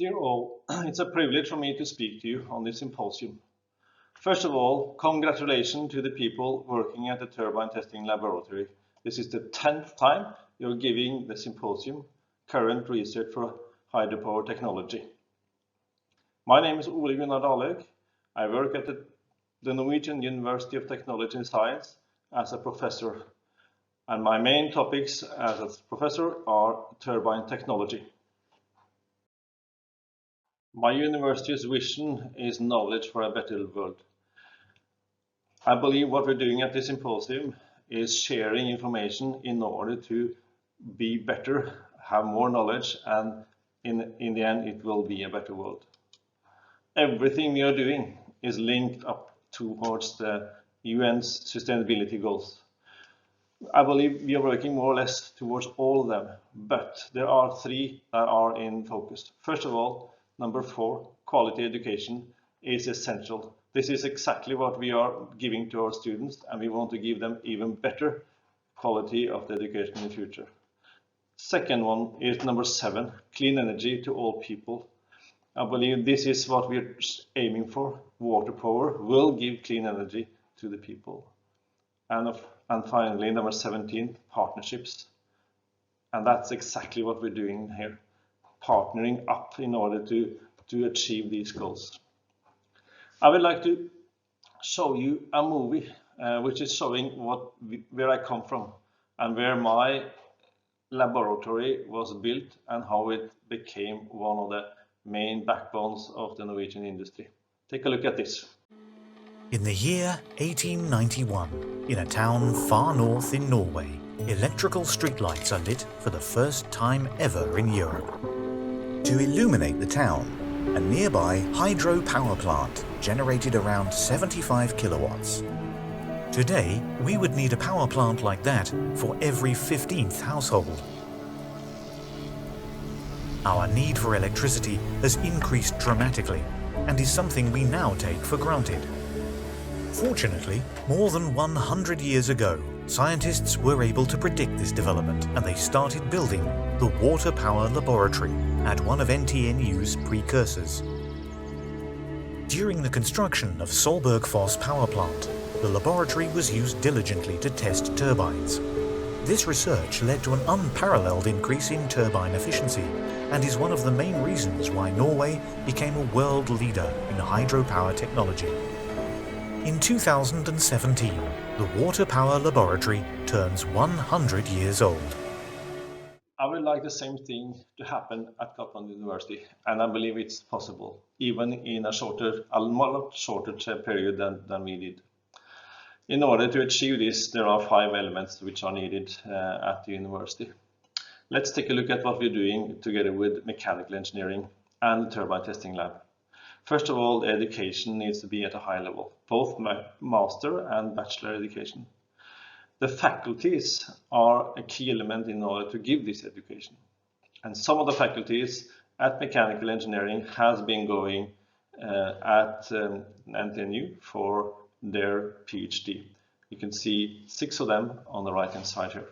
Dear all, it's a privilege for me to speak to you on this symposium. First of all, congratulations to the people working at the Turbine Testing Laboratory. This is the 10th time you're giving the symposium, Current Research for Hydropower Technology. My name is Gunnar Dalek. I work at the Norwegian University of Technology and Science as a professor. And my main topics as a professor are turbine technology. My university's vision is knowledge for a better world. I believe what we're doing at this symposium is sharing information in order to be better, have more knowledge, and in the end it will be a better world. Everything we are doing is linked up towards the UN's sustainability goals. I believe we are working more or less towards all of them, but there are three that are in focus. First of all, number 4, quality education is essential. This is exactly what we are giving to our students, and we want to give them even better quality of the education in the future. Second one is number 7, clean energy to all people. I believe this is what we're aiming for. Water power will give clean energy to the people. And finally, number 17, partnerships. And that's exactly what we're doing here. Partnering up in order to achieve these goals. I would like to show you a movie which is showing where I come from and where my laboratory was built and how it became one of the main backbones of the Norwegian industry. Take a look at this. In the year 1891, in a town far north in Norway, electrical streetlights are lit for the first time ever in Europe. To illuminate the town, a nearby hydropower plant generated around 75 kilowatts. Today, we would need a power plant like that for every 15th household. Our need for electricity has increased dramatically and is something we now take for granted. Fortunately, more than 100 years ago, scientists were able to predict this development and they started building the Water Power Laboratory at one of NTNU's precursors. During the construction of Solbergfoss power plant, the laboratory was used diligently to test turbines. This research led to an unparalleled increase in turbine efficiency and is one of the main reasons why Norway became a world leader in hydropower technology. In 2017, the Water Power Laboratory turns 100 years old. I would like the same thing to happen at Gotland University, and I believe it's possible, even in a much shorter period than we did. In order to achieve this, there are 5 elements which are needed at the university. Let's take a look at what we're doing together with mechanical engineering and the turbine testing lab. First of all, the education needs to be at a high level, both master and bachelor education. The faculties are a key element in order to give this education. And some of the faculties at mechanical engineering has been going at NTNU for their PhD. You can see 6 of them on the right hand side here.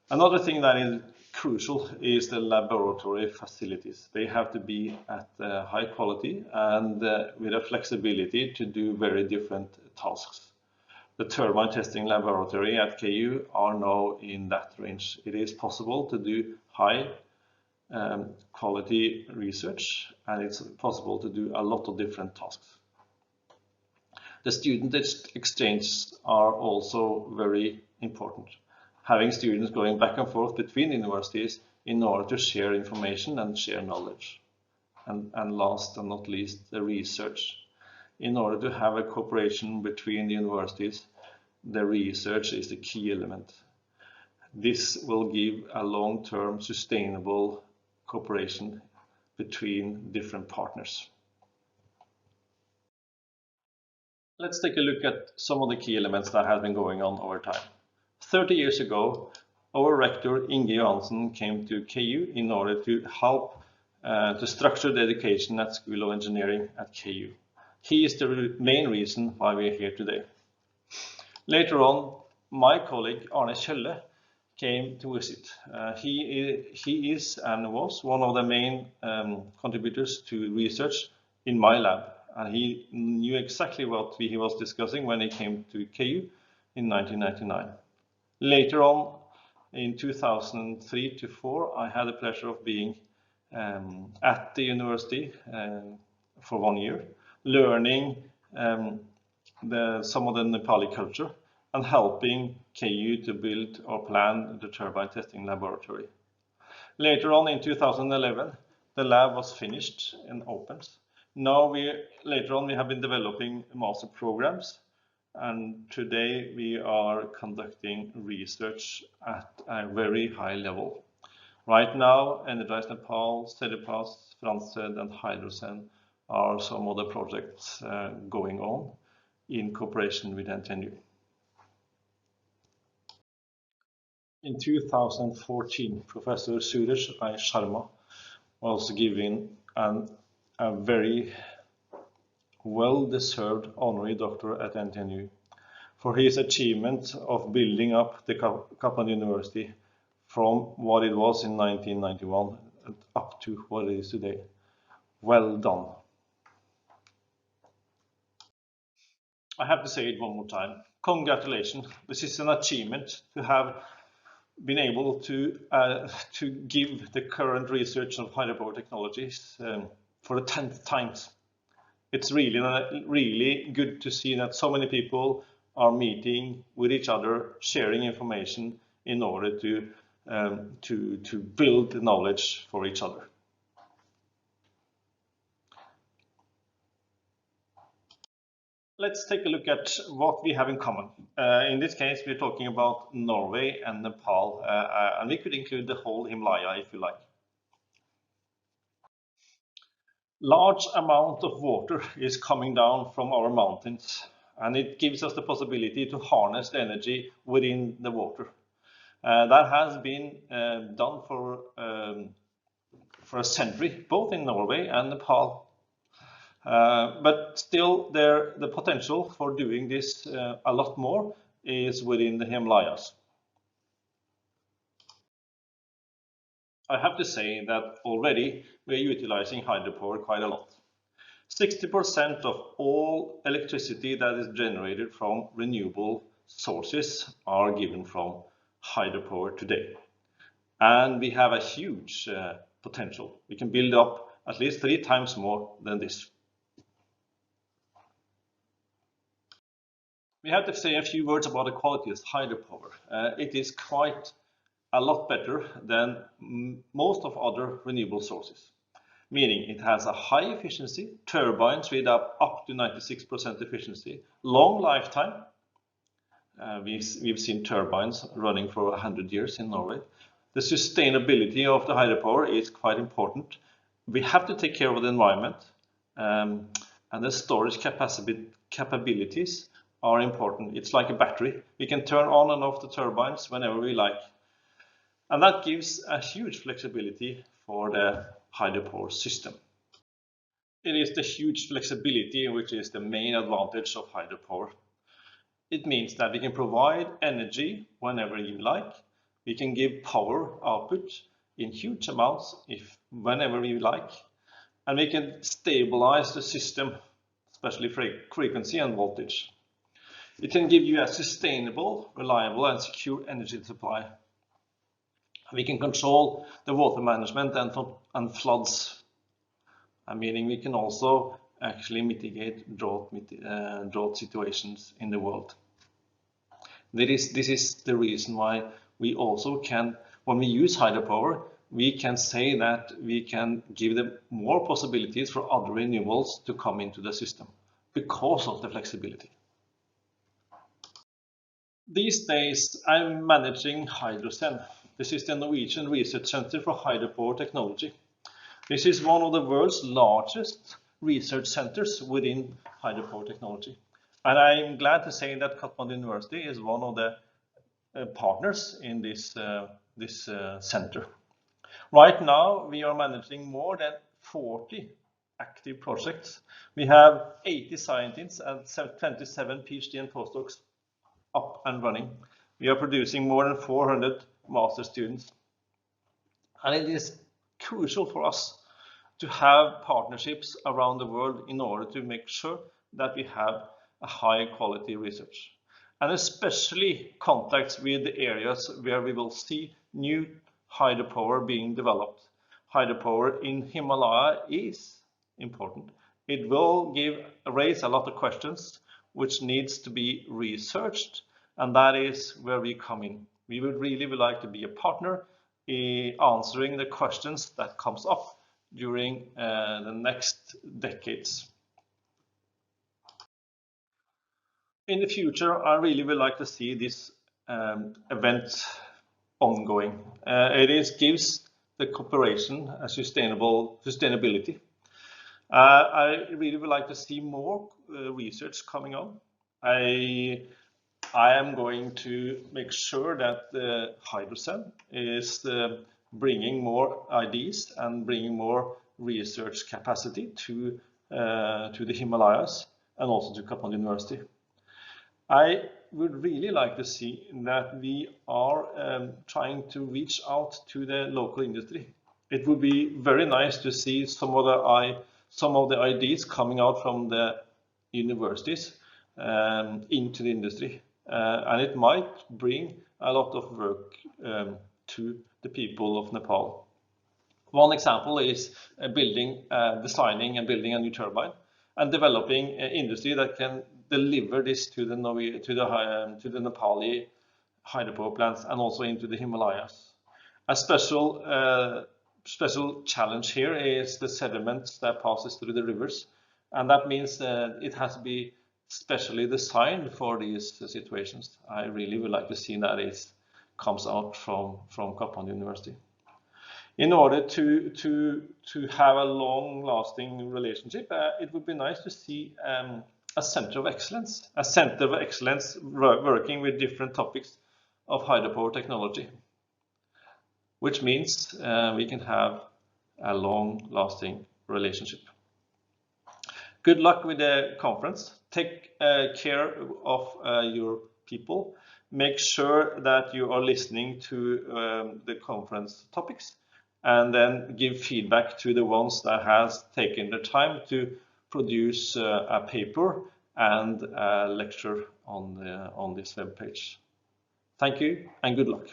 Another thing that is crucial is the laboratory facilities. They have to be at high quality and with a flexibility to do very different tasks. The turbine testing laboratory at KU are now in that range. It is possible to do high quality research, and it's possible to do a lot of different tasks. The student exchanges are also very important. Having students going back and forth between universities in order to share information and share knowledge. And last and not least, the research. In order to have a cooperation between the universities, the research is the key element. This will give a long-term sustainable cooperation between different partners. Let's take a look at some of the key elements that have been going on over time. 30 years ago, our rector Inge Johansen came to KU in order to help to structure the education at School of Engineering at KU. He is the main reason why we are here today. Later on, my colleague Arne Kjelle came to visit. He is and was one of the main contributors to research in my lab, and he knew exactly what he was discussing when he came to KU in 1999. Later on, in 2003 to 4, I had the pleasure of being at the university for 1 year, learning some of the Nepali culture and helping KU to build or plan the turbine testing laboratory. Later on in 2011, the lab was finished and opened. Now later on we have been developing master programs, and today we are conducting research at a very high level. Right now, Energize Nepal, Cedipas, Fransed and Hydrosen are some of the projects going on in cooperation with NTNU. In 2014, Professor Suresh Sharma was given a very well-deserved honorary doctorate at NTNU for his achievement of building up the Kaplan University from what it was in 1991 and up to what it is today. Well done. I have to say it one more time. Congratulations. This is an achievement to have been able to give the current research of hydropower technologies for the 10th time. It's really good to see that so many people are meeting with each other, sharing information in order to build the knowledge for each other. Let's take a look at what we have in common. In this case, we're talking about Norway and Nepal, and we could include the whole Himalaya if you like. Large amount of water is coming down from our mountains, and it gives us the possibility to harness the energy within the water. That has been done for a century, both in Norway and Nepal. But still, the potential for doing this a lot more is within the Himalayas. I have to say that already we are utilizing hydropower quite a lot. 60% of all electricity that is generated from renewable sources are given from hydropower today. And we have a huge potential. We can build up at least 3 times more than this. We have to say a few words about the quality of hydropower. It is quite a lot better than most of other renewable sources, meaning it has a high efficiency, turbines with up to 96% efficiency, long lifetime. We've seen turbines running for 100 years in Norway. The sustainability of the hydropower is quite important. We have to take care of the environment, and the storage capabilities are important. It's like a battery. We can turn on and off the turbines whenever we like. And that gives a huge flexibility for the hydropower system. It is the huge flexibility which is the main advantage of hydropower. It means that we can provide energy whenever you like. We can give power output in huge amounts whenever we like. And we can stabilize the system, especially frequency and voltage. It can give you a sustainable, reliable and secure energy supply. We can control the water management and floods, meaning we can also actually mitigate drought situations in the world. This is the reason why we also can, when we use hydropower, we can say that we can give them more possibilities for other renewables to come into the system because of the flexibility. These days, I'm managing Hydrosen. This is the Norwegian Research Center for Hydropower Technology. This is one of the world's largest research centers within hydropower technology. And I'm glad to say that Kaplan University is one of the partners in this center. Right now, we are managing more than 40 active projects. We have 80 scientists and 27 PhD and postdocs up and running. We are producing more than 400 master students. And it is crucial for us to have partnerships around the world in order to make sure that we have a high quality research. And especially contacts with the areas where we will see new hydropower being developed. Hydropower in Himalaya is important. It will raise a lot of questions which needs to be researched, and that is where we come in. We would really like to be a partner in answering the questions that comes up during the next decades. In the future, I really would like to see this event ongoing. It gives the cooperation a sustainability. I really would like to see more research coming on. I am going to make sure that the Hydrocell is bringing more ideas and bringing more research capacity to the Himalayas and also to Kapan University. I would really like to see that we are trying to reach out to the local industry. It would be very nice to see some of the ideas coming out from the universities into the industry. And it might bring a lot of work to the people of Nepal. One example is designing and building a new turbine and developing an industry that can deliver this to the Nepali hydropower plants and also into the Himalayas. A special challenge here is the sediments that passes through the rivers, and that means it has to be specially designed for these situations. I really would like to see that it comes out from Kapan University. In order to have a long-lasting relationship, it would be nice to see a center of excellence, working with different topics of hydropower technology, which means we can have a long-lasting relationship. Good luck with the conference. Take care of your people. Make sure that you are listening to the conference topics, and then give feedback to the ones that has taken the time to produce a paper and a lecture on this web page. Thank you and good luck.